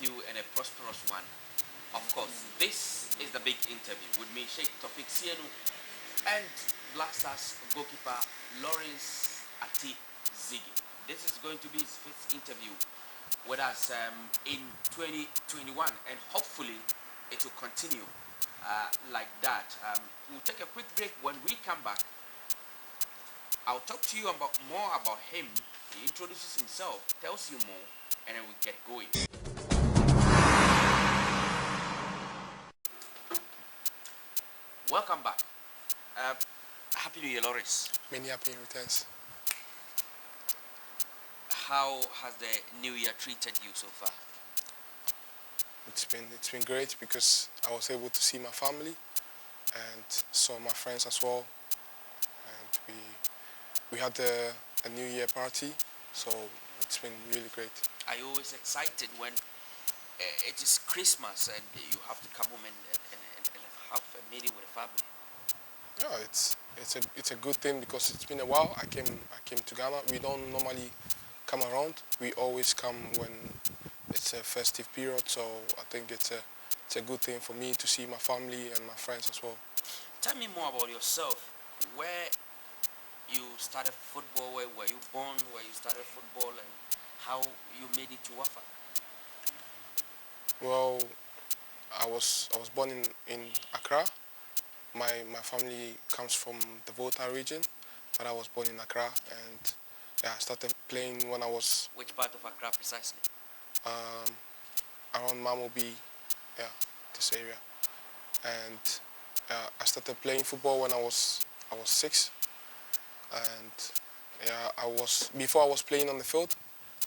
you and a prosperous one. Of course, this is the big interview with me, Sheikh, Tophic, Sienu, and Black Stars goalkeeper Lawrence Ati-Zigi. This is going to be his fifth interview with us in 2021, and hopefully it will continue like that. We'll take a quick break. When we come back, I'll talk to you about more about him. He introduces himself, tells you more, and then we get going. Welcome back. Happy New Year, Lawrence. Many happy returns. How has the New Year treated you so far? It's been great because I was able to see my family and saw my friends as well. And we had a New Year party, so it's been really great. Are you always excited when it is Christmas and you have to come home and have a meeting with the family? Yeah, it's a good thing because it's been a while. I came to Ghana. We don't normally come around. We always come when it's a festive period. So I think it's a good thing for me to see my family and my friends as well. Tell me more about yourself. Where you started football? Where were you born? Where you started football and how you made it to Wafa? Well, I was born in Accra. My family comes from the Volta region, but I was born in Accra, and yeah, I started playing when I was... Which part of Accra precisely? Around Mamobi, yeah, this area. And I started playing football when I was 6, and yeah, before I was playing on the field,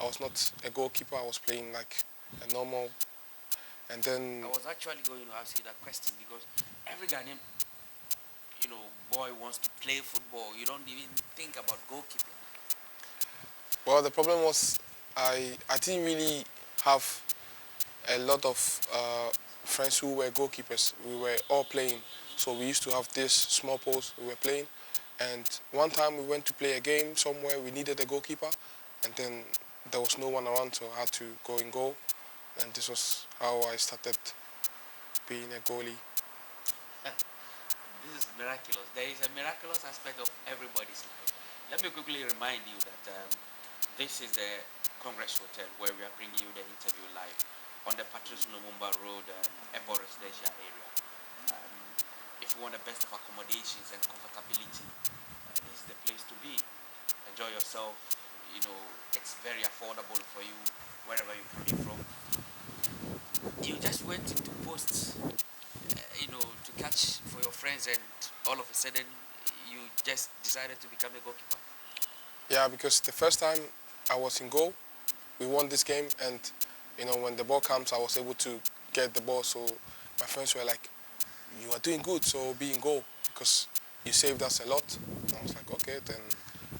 I was not a goalkeeper. I was playing like a normal. And then I was actually going to ask you that question because every Ghanaian, boy wants to play football. You don't even think about goalkeeping. Well, the problem was I didn't really have a lot of friends who were goalkeepers. We were all playing, so we used to have this small post we were playing. And one time we went to play a game somewhere. We needed a goalkeeper, and then there was no one around, so I had to go in goal. And this was how I started being a goalie. This is miraculous. There is a miraculous aspect of everybody's life. Let me quickly remind you that this is the Congress Hotel where we are bringing you the interview live on the Patrice Lumumba Road, Airport Residential area. If you want the best of accommodations and comfortability, this is the place to be. Enjoy yourself. It's very affordable for you wherever you're coming from. You just went into posts, to catch for your friends, and all of a sudden you just decided to become a goalkeeper. Yeah, because the first time I was in goal, we won this game, and when the ball comes, I was able to get the ball. So my friends were like, "You are doing good, so be in goal because you saved us a lot." And I was like, "Okay, then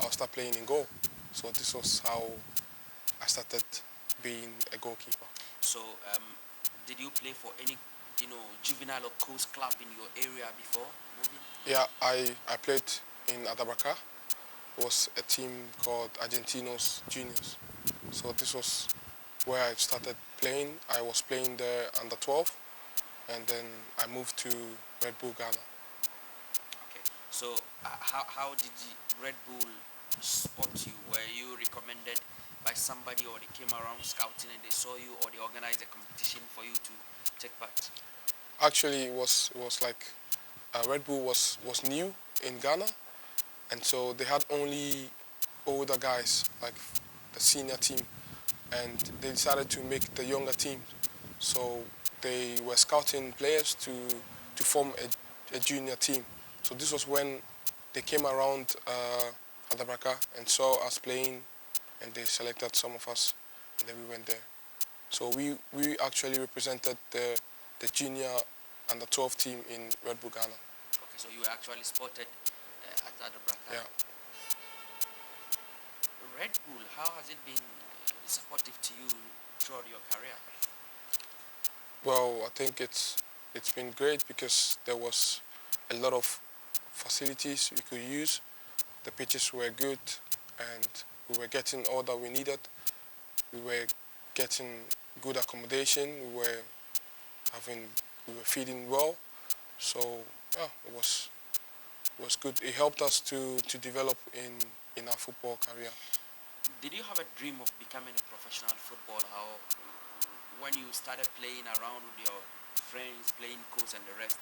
I'll start playing in goal." So this was how I started being a goalkeeper. So did you play for any juvenile or coast club in your area before moving? Yeah, I played in Adabraka. It was a team called Argentinos Juniors. So this was where I started playing. I was playing there under 12, and then I moved to Red Bull Ghana. Okay, so how did Red Bull spot you? Were you recommended by somebody, or they came around scouting and they saw you, or they organized a competition for you to take part? Actually, it was like Red Bull was new in Ghana, and so they had only older guys, like the senior team, and they decided to make the younger team. So they were scouting players to form a junior team. So this was when they came around Adabraka and saw us playing, and they selected some of us, and then we went there. So we actually represented the junior under 12 team in Red Bull Ghana. Okay, so you were actually spotted at Adabraka. Yeah. Red Bull, how has it been supportive to you throughout your career? Well, I think it's been great because there was a lot of facilities we could use. The pitches were good, and we were getting all that we needed. We were getting good accommodation. Having, we were feeding well. So yeah, it was good. It helped us to develop in our football career. Did you have a dream of becoming a professional footballer? Or when you started playing around with your friends, playing coach and the rest,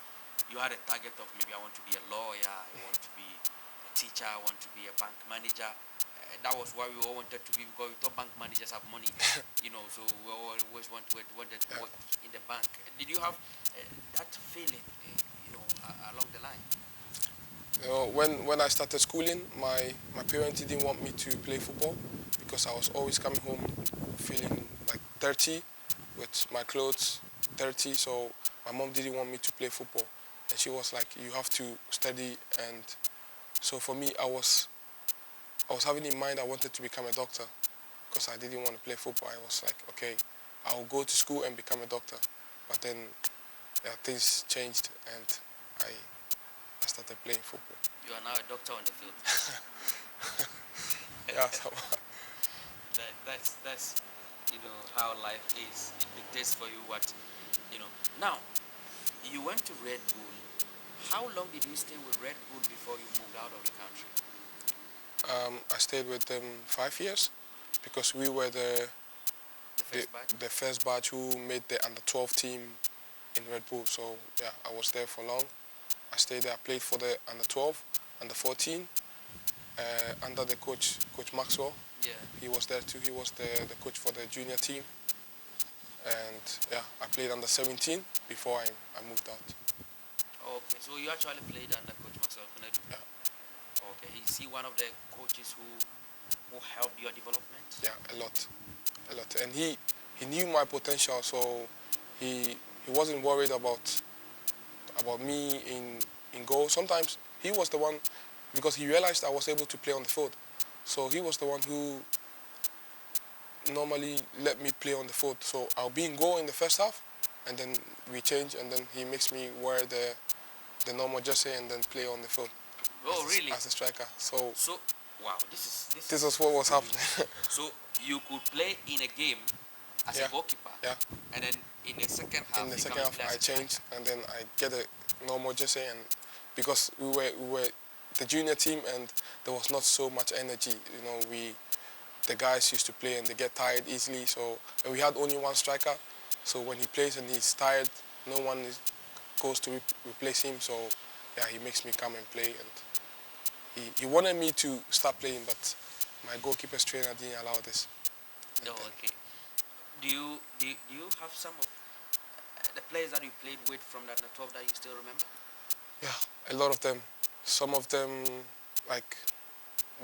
you had a target of maybe I want to be a lawyer, I want to be a teacher, I want to be a bank manager. That was why we all wanted to be, because we thought bank managers have money, so we always wanted to work in the bank. Did you have that feeling, along the line? When I started schooling, my parents didn't want me to play football because I was always coming home feeling like dirty with my clothes dirty. So my mom didn't want me to play football, and she was like, "You have to study." And so for me, I was having in mind I wanted to become a doctor because I didn't want to play football. I was like, okay, I'll go to school and become a doctor. But then things changed, and I started playing football. You are now a doctor on the field. Yeah, so, that's how life is. It dictates for you what you know. Now, you went to Red Bull. How long did you stay with Red Bull before you moved out of the country? I stayed with them 5 years because we were The the first batch who made the under-12 team in Red Bull. So yeah, I was there for long. I stayed there. I played for the under-12, under-14, under the coach Maxwell. Yeah. He was there too. He was the coach for the junior team. And yeah, I played under-17 before I moved out. Okay, so you actually played under Coach Marcel Kunedu? Yeah. Okay, is he one of the coaches who helped your development? Yeah, a lot. And he knew my potential, so he wasn't worried about me in goal. Sometimes he was the one, because he realized I was able to play on the field. So he was the one who normally let me play on the field. So I'll be in goal in the first half, and then we change, and then he makes me wear the normal jersey and then play on the field. Oh, really? As a striker. So wow, this is what was happening. So you could play in a game as a goalkeeper. Yeah. And then in the second half, In the second half, I changed, and then I get a normal jersey, and because we were the junior team, and there was not so much energy. The guys used to play and they get tired easily. So and we had only one striker. So when he plays and he's tired, no one goes to replace him. So yeah, he makes me come and play, and he wanted me to start playing, but my goalkeeper's trainer didn't allow this. No, okay. Do you have some of the players that you played with from that 12 that you still remember? Yeah, a lot of them. Some of them, like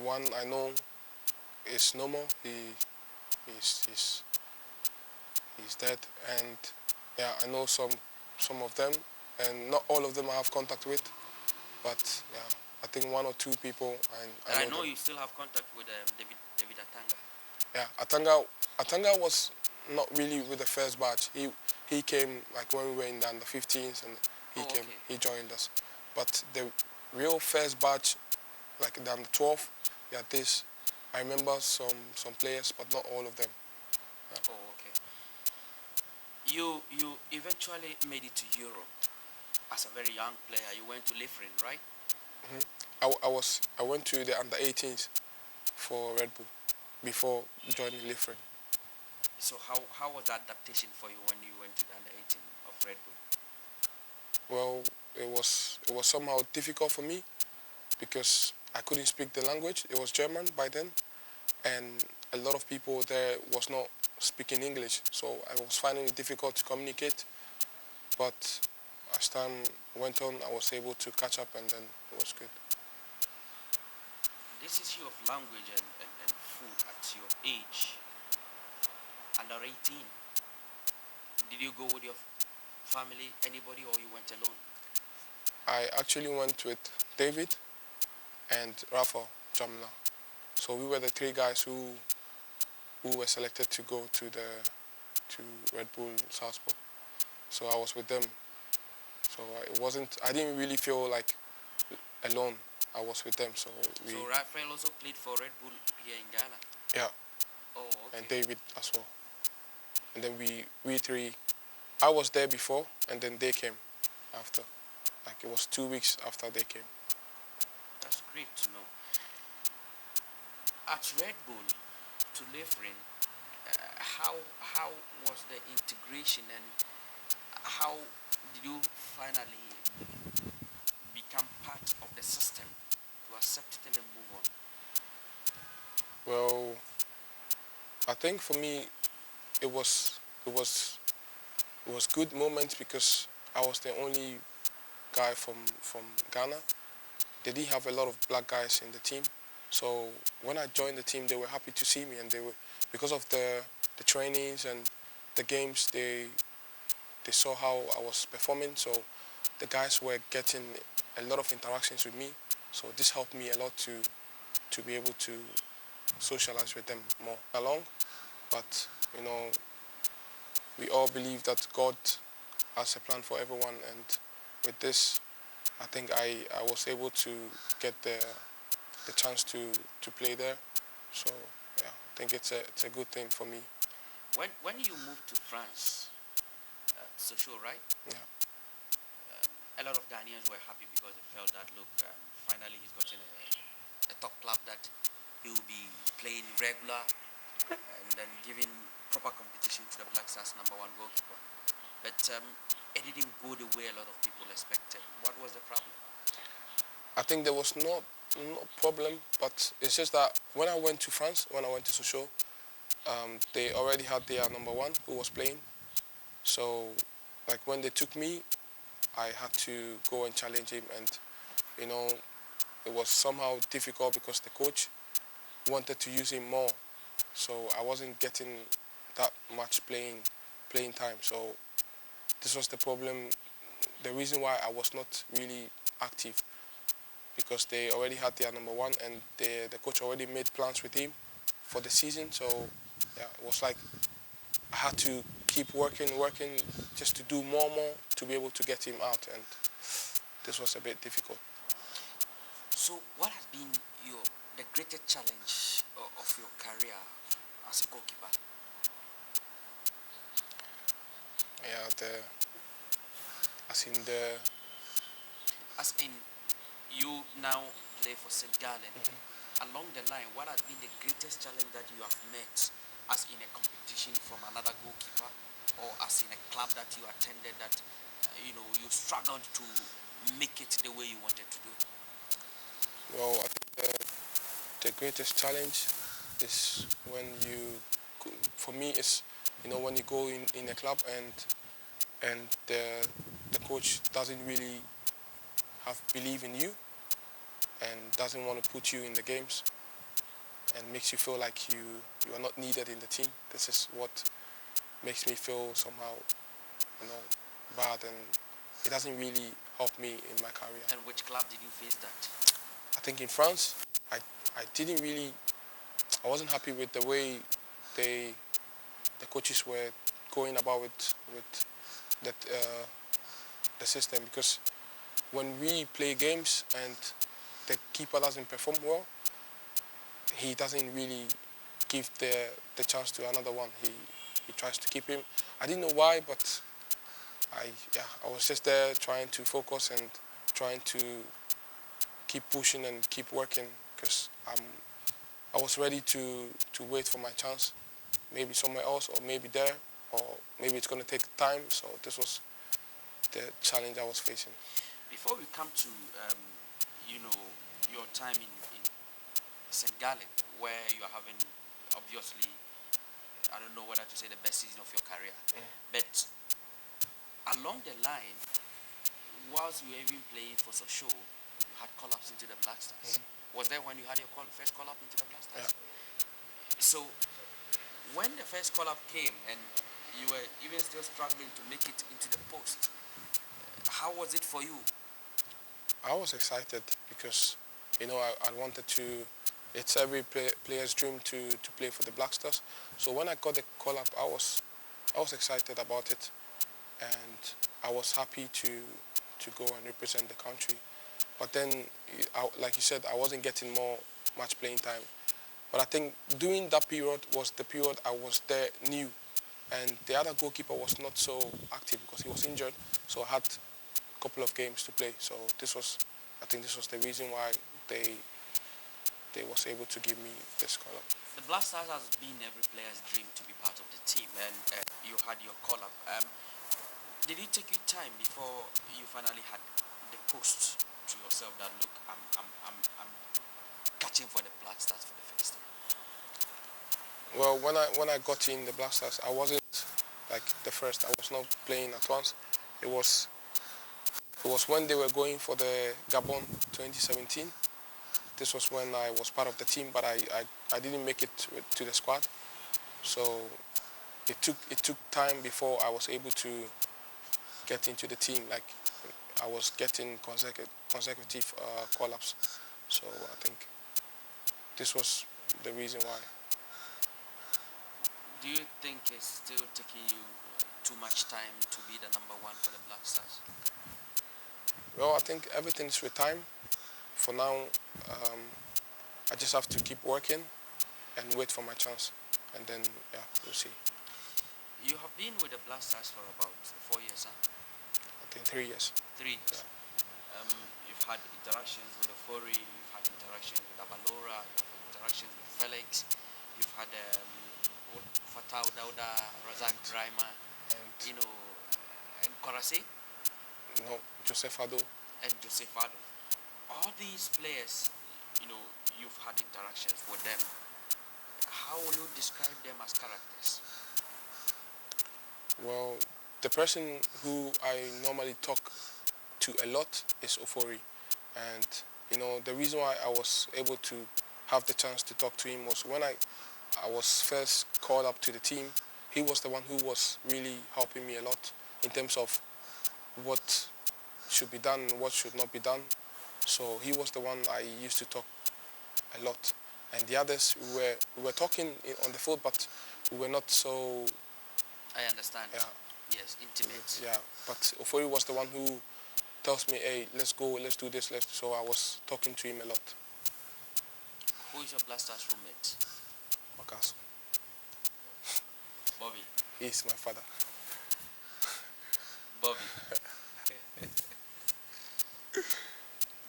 one I know is no more. He's dead, and yeah, I know some of them, and not all of them I have contact with, but yeah, I think one or two people I know know them. you still have contact with David Atanga. Yeah, Atanga was not really with the first batch. He came like when we were in the under 15s, and he joined us. But the real first batch, like the under 12, yeah, I remember some players, but not all of them. Yeah. Oh, okay. You eventually made it to Europe as a very young player. You went to Liefering, right? I went to the under 18s for Red Bull before joining Liefering. So how was that adaptation for you when you went to the under 18 of Red Bull? Well, it was somehow difficult for me because I couldn't speak the language. It was German by then, and a lot of people there was not speaking English, so I was finding it difficult to communicate. But as time went on, I was able to catch up, and then it was good. This issue of language and food at your age, under 18, did you go with your family, anybody, or you went alone? I actually went with David and Rafa Jamla. So we were the three guys who were selected to go to Red Bull Salzburg. So I was with them. So I didn't really feel like alone. I was with them. So Raphael also played for Red Bull here in Ghana? Yeah. Oh, okay. And David as well. and then we three. I was there before, and then they came after. Like it was 2 weeks after they came. That's great to know. At Red Bull to Lefrin, how was the integration, and how did you finally become part of the system to accept it and move on? Well, I think for me it was it was it was good moments because I was the only guy from Ghana. They didn't have a lot of black guys in the team, so when I joined the team, they were happy to see me, and they were because of the trainings and the games. They saw how I was performing, so the guys were getting a lot of interactions with me. So this helped me a lot to be able to socialize with them more along. But you know, we all believe that God has a plan for everyone, and with this, I think I was able to get the chance to play there. So yeah, I think it's a good thing for me. When you moved to France, Sochaux, right? Yeah. A lot of Ghanaians were happy because they felt that, look, finally he's gotten a top club that he will be playing regular and then giving proper competition to the Black Stars #1 goalkeeper. But it didn't go the way a lot of people expected. What was the problem? I think there was no problem, but it's just that when I went to France, when I went to Sochaux, they already had their #1 who was playing. So, like when they took me, I had to go and challenge him, and you know, it was somehow difficult because the coach wanted to use him more. So I wasn't getting that much playing time. So this was the problem. The reason why I was not really active because they already had their #1 and the coach already made plans with him for the season. So yeah, it was like I had to keep working just to do more to be able to get him out, and this was a bit difficult. So what has been the greatest challenge of your career as a goalkeeper? Yeah, as in the As in, you now play for St. Gallen. Along the line, what has been the greatest challenge that you have met, as in a competition from another goalkeeper, or as in a club that you attended that you struggled to make it the way you wanted to do? well, I think the greatest challenge is when for me, is when you go in a club and the coach doesn't really have believe in you and doesn't want to put you in the games and makes you feel like you are not needed in the team. This is what makes me feel somehow bad, and it doesn't really help me in my career. And which club did you face that? I think in France, I didn't really, I wasn't happy with the way the coaches were going about with that the system, because when we play games and the keeper doesn't perform well, he doesn't really give the chance to another one. He tries to keep him. I didn't know why, but I was just there trying to focus and trying to keep pushing and keep working, because I was ready to wait for my chance, maybe somewhere else or maybe there, or maybe it's going to take time. So this was the challenge I was facing. Before we come to your time in St. Gallen, where you are having, obviously, I don't know whether to say the best season of your career, but along the line, whilst you were even playing for Sochaux, you had call-ups into the Black Stars. Was that when you had your first call-up into the Black Stars? Yeah. So when the first call-up came and you were even still struggling to make it into the post, how was it for you? I was excited because, I wanted to. It's every player's dream to play for the Black Stars. So when I got the call up, I was excited about it, and I was happy to go and represent the country. But then, like you said, I wasn't getting much playing time. But I think during that period was the period I was there new. and the other goalkeeper was not so active because he was injured. So I had a couple of games to play. So I think this was the reason why they was able to give me this call-up. The Blasters has been every player's dream to be part of the team, and you had your call-up. Did it take you time before you finally had the post to yourself that look, I'm catching for the Blasters for the first time? Well, when I got in the Blasters, I wasn't like the first. I was not playing at once. It was when they were going for the Gabon 2017. This was when I was part of the team, but I didn't make it to the squad. So it took time before I was able to get into the team. Like I was getting consecutive call-ups. So I think this was the reason why. Do you think it's still taking you too much time to be the number one for the Black Stars? Well, I think everything's with time. For now, I just have to keep working and wait for my chance. And then, yeah, we'll see. You have been with the Black Stars for about 4 years, huh? I think 3 years. 3 years. You've had interactions with Ofori, you've had interactions with Abalora, you've had interactions with Felix, you've had Fatau Dauda, Razak Brahima, And and Korase, no, Joseph Ado. and Joseph Ado. All these players, you've had interactions with them. How will you describe them as characters? Well, the person who I normally talk to a lot is Ofori. And, the reason why I was able to have the chance to talk to him was when I was first called up to the team. He was the one who was really helping me a lot in terms of what should be done and what should not be done. So he was the one I used to talk a lot. And the others, we were talking on the phone, but we were not so... I understand. Yeah. Yes, intimate. Yeah, but Ofori was the one who tells me, hey, let's go, let's do this, so I was talking to him a lot. Who is your Blasters roommate? Makaso. Bobby. He's my father. Bobby.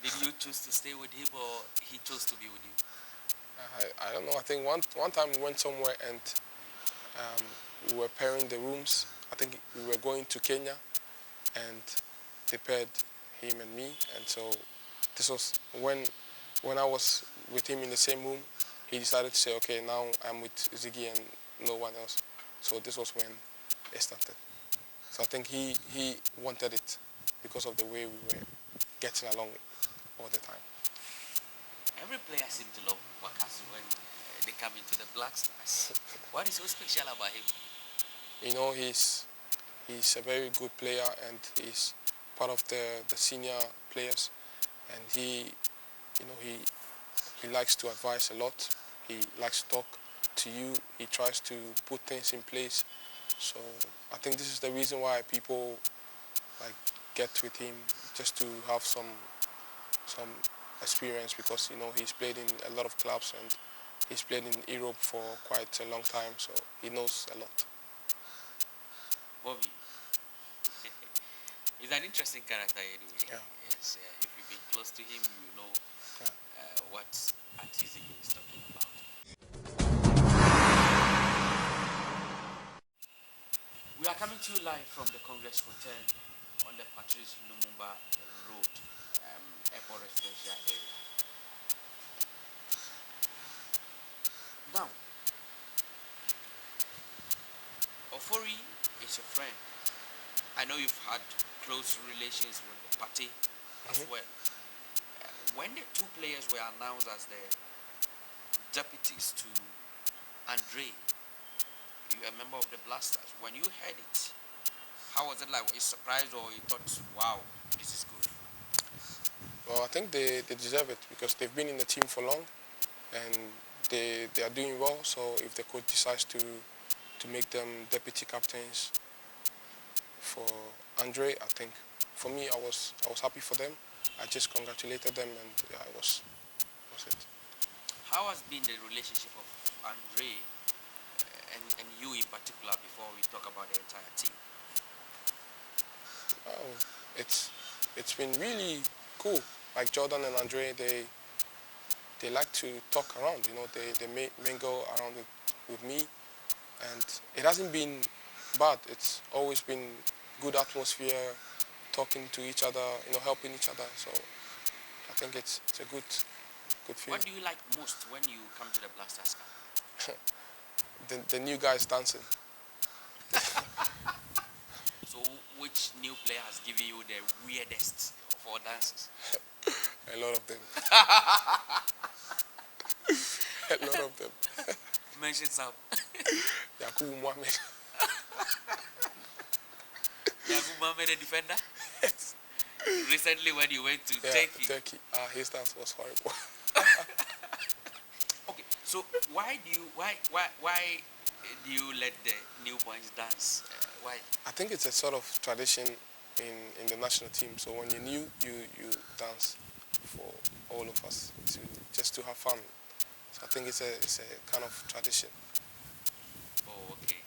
Did you choose to stay with him or he chose to be with you? I don't know. I think one time we went somewhere and we were pairing the rooms. I think we were going to Kenya and they paired him and me. And so this was when I was with him in the same room, he decided to say, okay, now I'm with Ziggy and no one else. So this was when it started. So I think he wanted it because of the way we were getting along all the time. Every player seems to love Wakasu when they come into the Black Stars. What is so special about him? He's a very good player and he's part of the senior players. And he likes to advise a lot. He likes to talk to you. He tries to put things in place. So I think this is the reason why people get with him, just to have some experience, because he's played in a lot of clubs and he's played in Europe for quite a long time, so he knows a lot. Bobby. He's an interesting character anyway. Yeah. Yes, if you've been close to him, you know what Ati-Zigi is talking about. We are coming to you live from the Congress Hotel on the Patrice Lumumba Road, airport residential area. Now, Ofori is your friend. I know you've had close relations with the party as well. When the two players were announced as the deputies to Andre, you are a member of the Blasters. When you heard it, how was it like? Were you surprised or you thought, wow, this is good? Well, I think they deserve it because they've been in the team for long and they are doing well. So if the coach decides to make them deputy captains for Andre, I think for me I was happy for them. I just congratulated them and yeah, it was it. How has been the relationship of Andre and you in particular before we talk about the entire team? Oh, it's been really cool. Like Jordan and Andre, they like to talk around. They mingle around with me, and it hasn't been bad. It's always been good atmosphere, talking to each other, helping each other. So I think it's a good feeling. What do you like most when you come to the Blasters camp? The new guys dancing. So which new player has given you the weirdest of all dances? A lot of them. A lot of them. Mention some. Yakubu Mohammed. Yakubu Mohammed, the defender? Yes. Recently when you went to Turkey. His dance was horrible. Okay, so why do you let the newborns dance? Why? I think it's a sort of tradition in the national team. So when you're new, you dance for all of us just to have fun. So I think it's a kind of tradition. Oh, okay.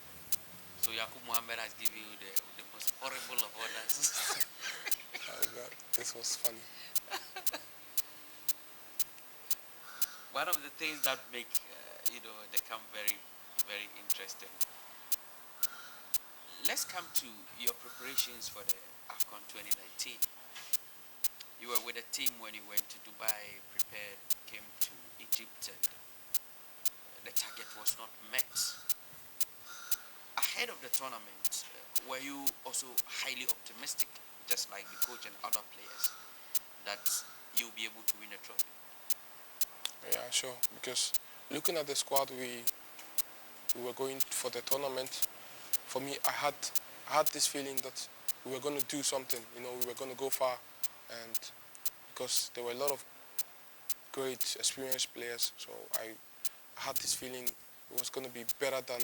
So Yakub Mohammed has given you the most horrible of all dances. Oh God, this was funny. One of the things that make the camp very, very interesting. Let's come to your preparations for the AFCON 2019. You were with a team when you went to Dubai, prepared, came to Egypt, and the target was not met. Ahead of the tournament, were you also highly optimistic, just like the coach and other players, that you'll be able to win a trophy? Yeah, sure. Because looking at the squad, we were going for the tournament. For me, I had this feeling that we were going to do something. We were going to go far, and because there were a lot of great, experienced players, so I had this feeling it was going to be better than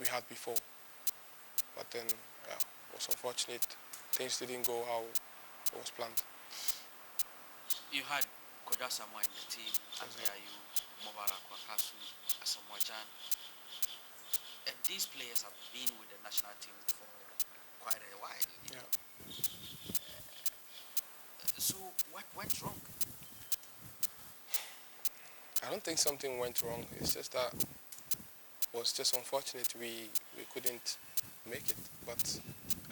we had before. But then, yeah, it was unfortunate. Things didn't go how it was planned. You had Asamoah in the team, Abiayu, Mubarak Wakasu, Asamoah Gyan. And these players have been with the national team for quite a while. Yeah. So what went wrong? I don't think something went wrong. It's just that it was just unfortunate we couldn't make it. But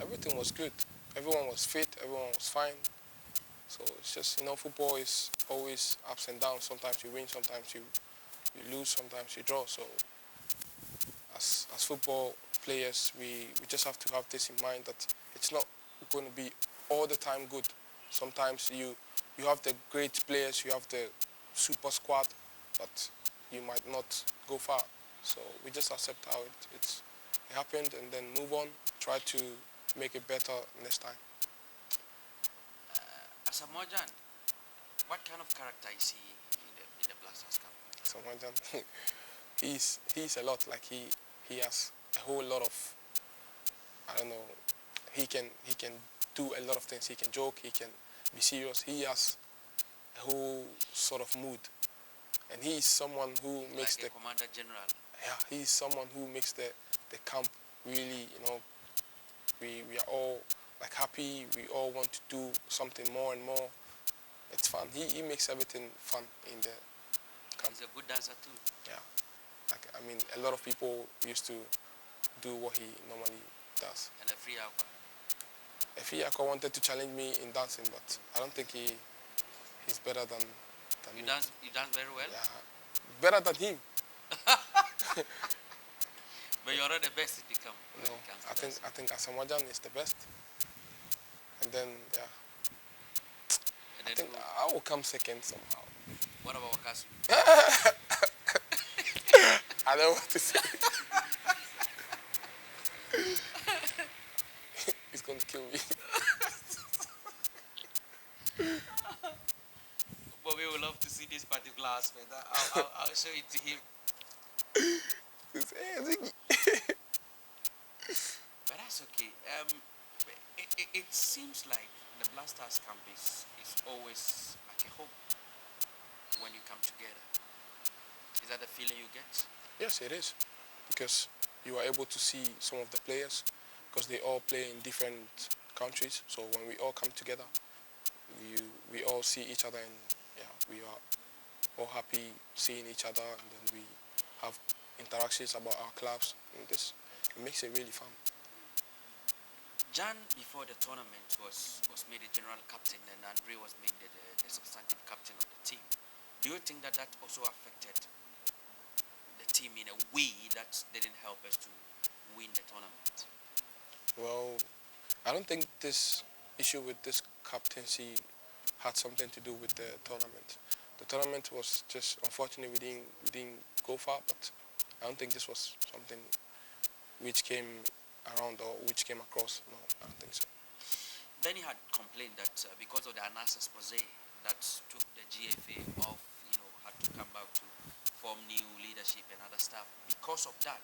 everything was good. Everyone was fit. Everyone was fine. So it's just, football is always ups and downs. Sometimes you win, sometimes you lose, sometimes you draw. So as football players, we just have to have this in mind that it's not going to be all the time good. Sometimes you have the great players, you have the super squad, but you might not go far. So we just accept how it happened and then move on, try to make it better next time. Asamoah Gyan, what kind of character is he in the Blasters camp? Asamoah, he's a lot. Like he has a whole lot of, I don't know, he can do a lot of things. He can joke, he can be serious. He has a whole sort of mood, and he is someone who makes like a commander general. Yeah, he's someone who makes the camp really, we are all like happy. We all want to do something more and more. It's fun. He makes everything fun in the camp. He's a good dancer too. Yeah, like I mean, a lot of people used to do what he normally does. And a free alpha. Efiako wanted to challenge me in dancing, but I don't think he's better than you me. You dance very well? Yeah, better than him. But you're not the best in the camp. No, I think Asamoah Gyan is the best. And then, yeah. And then I think I will come second somehow. What about Wakasu? I don't know what to say. He's going to kill me. But we would love to see this particular aspect. I'll show it to him. Hey, Ziggy. But that's okay. It seems like the Blasters camp is always like a home when you come together. Is that the feeling you get? Yes, it is. because you are able to see some of the players because they all play in different countries. So when we all come together, we all see each other, and yeah, we are all happy seeing each other, and then we have interactions about our clubs, and this it makes it really fun. Gyan, before the tournament, was made a general captain, and Andre was made the substantive captain of the team. Do you think that that also affected the team in a way that didn't help us to win the tournament? Well, I don't think this issue with this captaincy had something to do with the tournament. The tournament was just unfortunately we didn't go far, but I don't think this was something which came around or which came across. No, I don't think so. Then he had complained that because of the analysis expose that took the GFA off, had to come back to form new leadership and other stuff. Because of that,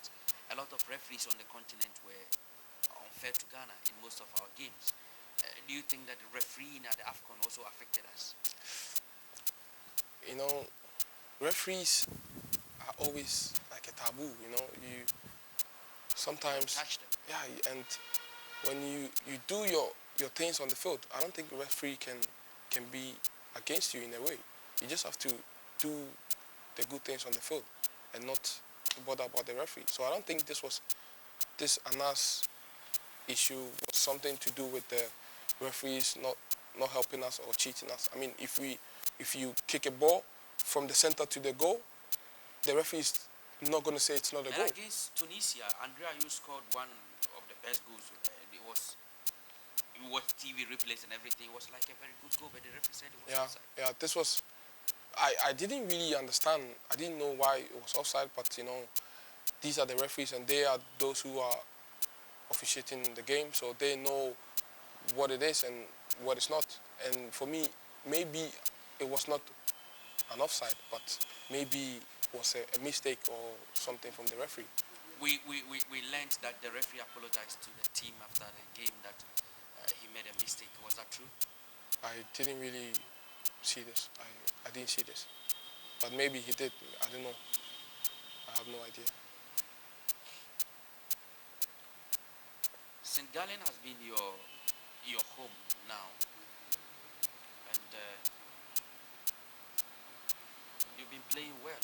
a lot of referees on the continent were unfair to Ghana in most of our games. Do you think that the refereeing at the AFCON also affected us? You know, referees are always like a taboo. You sometimes, Touch them. yeah, and when you do your things on the field, I don't think the referee can be against you in a way. You just have to do the good things on the field and not bother about the referee. So I don't think this Anas issue was something to do with the referees not helping us or cheating us. I mean, if you kick a ball from the center to the goal, the referee is not going to say it's not a And goal. against Tunisia, Andrea, you scored one of the best goals. It was TV replays and everything. It was like a very good goal, but the referee said it was Yeah, offside. yeah. This was I didn't really understand. I didn't know why it was offside, but these are the referees and they are those who are officiating the game, so they know what it is and what it's not. And for me, maybe it was not an offside, but maybe it was a mistake or something from the referee. We learned that the referee apologized to the team after the game that he made a mistake. Was that true? I didn't really see this. I didn't see this, but maybe he did. I don't know. I have no idea. St. Gallen has been your home now, and you've been playing well.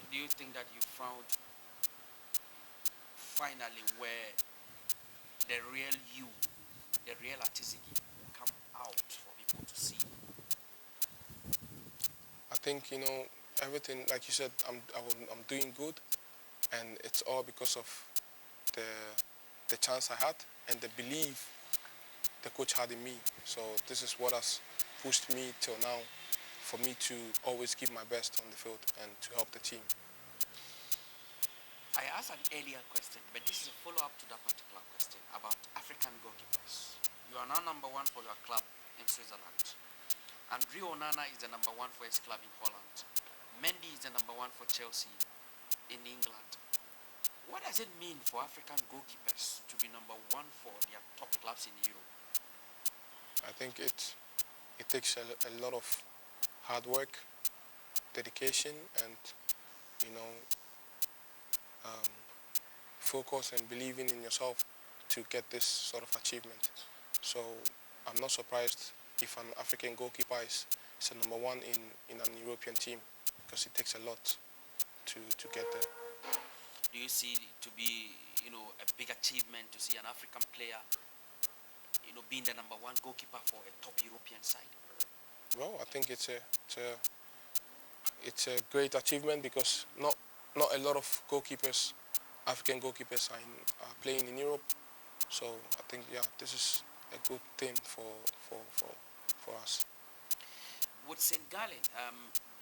Do you think that you found finally where the real you, the real Ati-Zigi, will come out for people to see? I think everything, like you said, I'm doing good, and it's all because of the the chance I had and the belief the coach had in me. So this is what has pushed me till now, for me to always give my best on the field and to help the team. I asked an earlier question, but this is a follow-up to that particular question about African goalkeepers. You are now number one for your club in Switzerland. Andre Onana is the number one for his club in Holland. Mendy is the number one for Chelsea in England. What does it mean for African goalkeepers to be number one for their top clubs in Europe? I think it takes a lot of hard work, dedication, and you know focus and believing in yourself to get this sort of achievement. So I'm not surprised if an African goalkeeper is a number one in an European team, because it takes a lot to get there. Do you see it to be, a big achievement to see an African player, being the number one goalkeeper for a top European side? Well, I think it's a great achievement, because not a lot of goalkeepers, African goalkeepers, are playing in Europe. So I think, yeah, this is a good thing for us. With St. Gallen,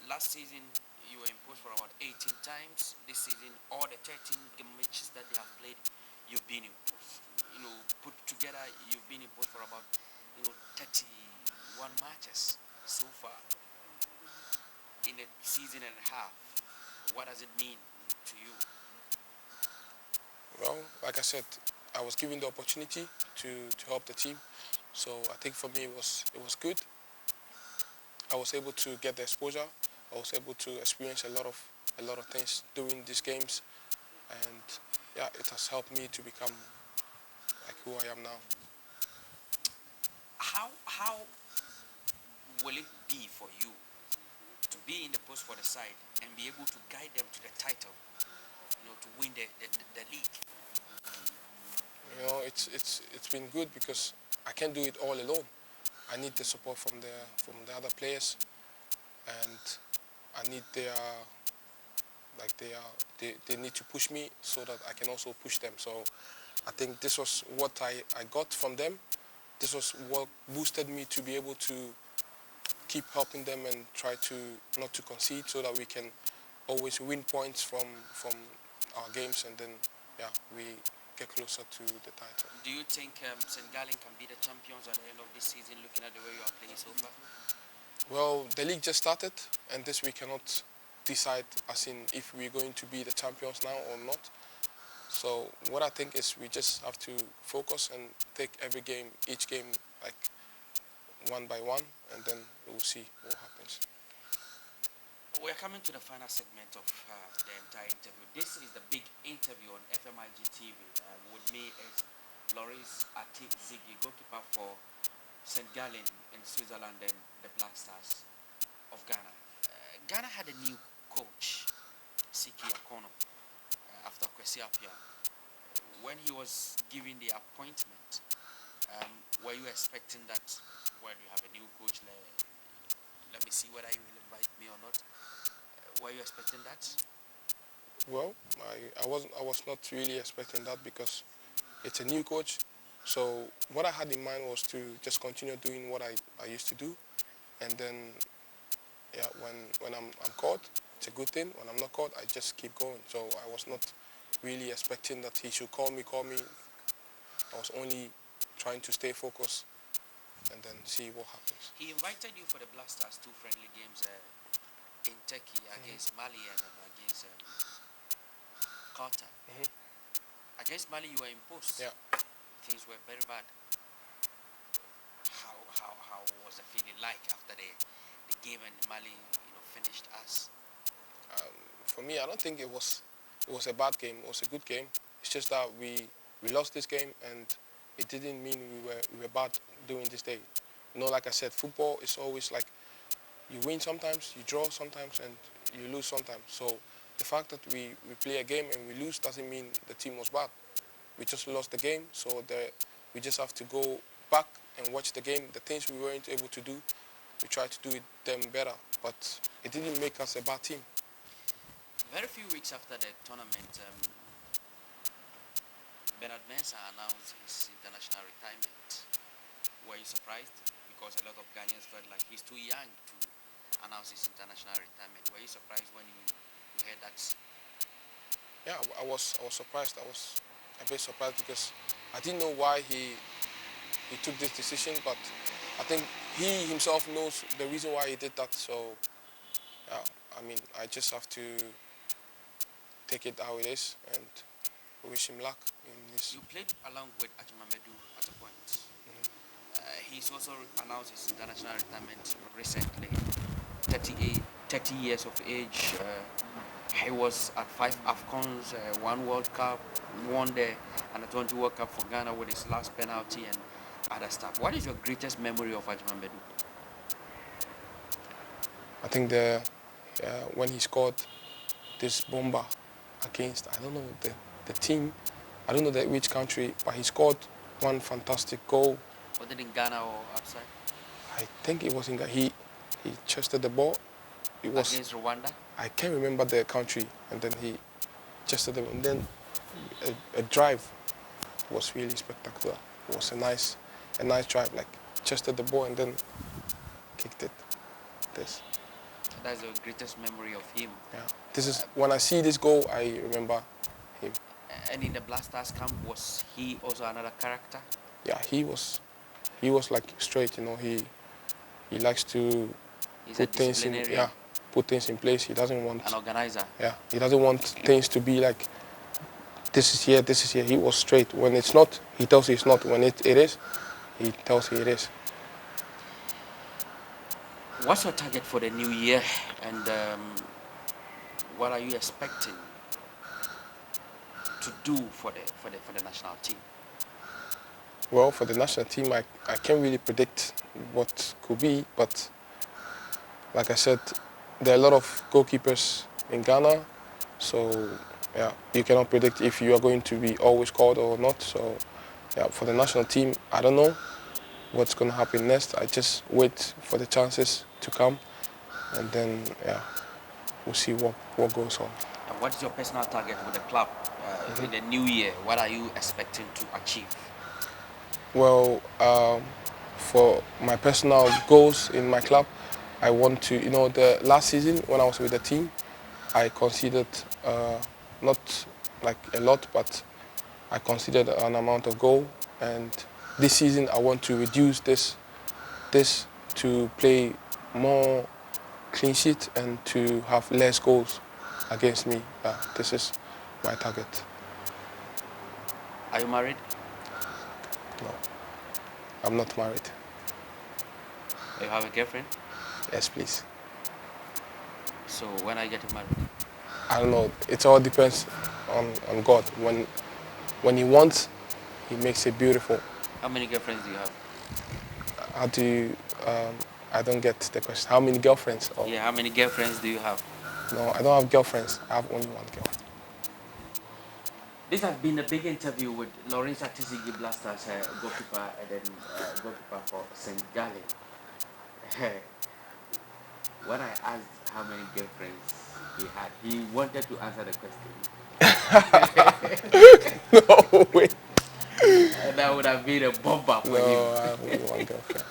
last season you were imposed for about 18 times. This season, all the 13 matches that they have played, you've been imposed. Put together, you've been imposed for about 31 matches so far in a season and a half. What does it mean to you? Well, like I said, I was given the opportunity to help the team. So I think for me it was good. I was able to get the exposure. I was able to experience a lot of a lot of things during these games, and yeah, it has helped me to become like who I am now. How will it be for you to be in the post for the side and be able to guide them to the title, to win the league? It's been good because I can't do it all alone. I need the support from the other players, and I need they need to push me so that I can also push them. So I think this was what I got from them. This was what boosted me to be able to keep helping them and try to not to concede, so that we can always win points from our games, and then we get closer to the title. Do you think St. Gallen can be the champions at the end of this season, looking at the way you are playing so far? Well, the league just started, and this we cannot decide as in if we're going to be the champions now or not. So what I think is we just have to focus and take each game like one by one, and then we'll see what happens. We're coming to the final segment of the entire interview. This is the big interview on FMIG TV. With me is Lawrence Ati-Zigi, goalkeeper for St. Gallen in Switzerland and the Black Stars of Ghana. Ghana had a new coach, Sheikh, after Kwesi Appiah. When he was given the appointment, were you expecting that when you have a new coach, let me see whether he will invite me or not? Were you expecting that? Well, I was not really expecting that because it's a new coach. So what I had in mind was to just continue doing what I used to do, and then when I'm caught, it's a good thing. When I'm not caught, I just keep going. So I was not really expecting that he should call me. I was only trying to stay focused and then see what happens. He invited you for the Black Stars 2 friendly games in Turkey against Mali and against Qatar. Against Mali, you were imposed. Yeah. Things were very bad. How was the feeling like after the game and Mali finished us? For me, I don't think it was a bad game. It was a good game. It's just that we lost this game, and it didn't mean we were bad during this day. Like I said, football is always like you win sometimes, you draw sometimes, and you lose sometimes. So the fact that we play a game and we lose doesn't mean the team was bad. We just lost the game, so we just have to go back and watch the game. The things we weren't able to do, we tried to do them better, but it didn't make us a bad team. Very few weeks after the tournament, Bernard Mensah announced his international retirement. Were you surprised? Because a lot of Ghanaians felt like he's too young to announce his international retirement. Were you surprised when you heard that? Yeah, I was surprised. I was a bit surprised because I didn't know why he took this decision, but I think he himself knows the reason why he did that. So, I just have to take it how it is and wish him luck in this. You played along with Asamoah at a point. He's also announced his international retirement recently. 30 years of age. He was at 5 AFCONs, 1 World Cup, won the Under-20 World Cup for Ghana with his last penalty and other stuff. What is your greatest memory of Asamoah? I think when he scored this bomber against, I don't know the team, I don't know which country, but he scored one fantastic goal. Was it in Ghana or outside? I think it was in Ghana. He chested the ball. It was against Rwanda? I can't remember the country, and then he chested the ball, and then a drive was really spectacular. It was a nice drive, like chested the ball and then kicked it. That's the greatest memory of him. Yeah. This is when I see this goal, I remember him. And in the Black Stars camp, was he also another character? Yeah, he was like straight. He likes to put things in place. He doesn't want an organizer. Yeah, he doesn't want things to be like this is here. He was straight. When it's not, he tells you it's not. When it is, he tells you it is. What's your target for the new year, and what are you expecting to do for the national team? Well, for the national team, I can't really predict what could be, but like I said, there are a lot of goalkeepers in Ghana, so yeah, you cannot predict if you are going to be always called or not. So yeah, for the national team, I don't know what's going to happen next. I just wait for the chances to come, and then yeah, we'll see what goes on. And what is your personal target with the club in the new year? What are you expecting to achieve? Well, for my personal goals in my club, I want to, the last season when I was with the team, I considered not like a lot, but I considered an amount of goal. And this season, I want to reduce this to play more clean sheet and to have less goals against me. This is my target. Are you married? No, I'm not married. You have a girlfriend? Yes, please. So when are you getting married? I don't know. It all depends on God. When He wants, He makes it beautiful. How many girlfriends do you have? How do you? I don't get the question. How many girlfriends? Oh, Yeah, how many girlfriends do you have? no, I don't have girlfriends. I have only one girl. This has been a big interview with Lawrence Ati-Zigi, Blasters goalkeeper, and then goalkeeper for St.Gallen. When I asked how many girlfriends he had, he wanted to answer the question. No way. That would have been a bomber for him. No, I have only one girlfriend.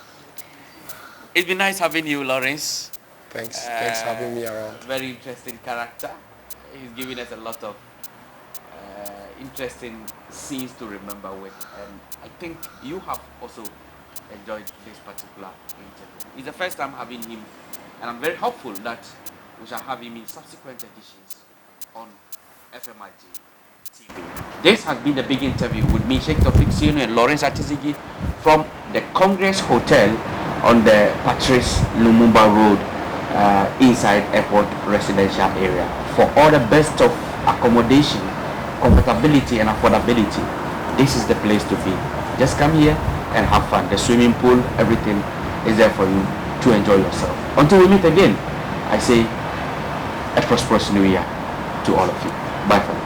It's been nice having you, Lawrence. Thanks for having me around. Very interesting character. He's giving us a lot of interesting scenes to remember with, and I think you have also enjoyed this particular interview. It's the first time having him, and I'm very hopeful that we shall have him in subsequent editions on FMIG TV. This has been the big interview with me, Sheikh, Tophic, Sienu, and Lawrence Ati-Zigi from the Congress Hotel on the Patrice Lumumba Road inside Airport Residential Area. For all the best of accommodation, comfortability and affordability, this is the place to be. Just come here and have fun. The swimming pool, everything is there for you to enjoy yourself. Until we meet again, I say a prosperous new year to all of you. Bye for now.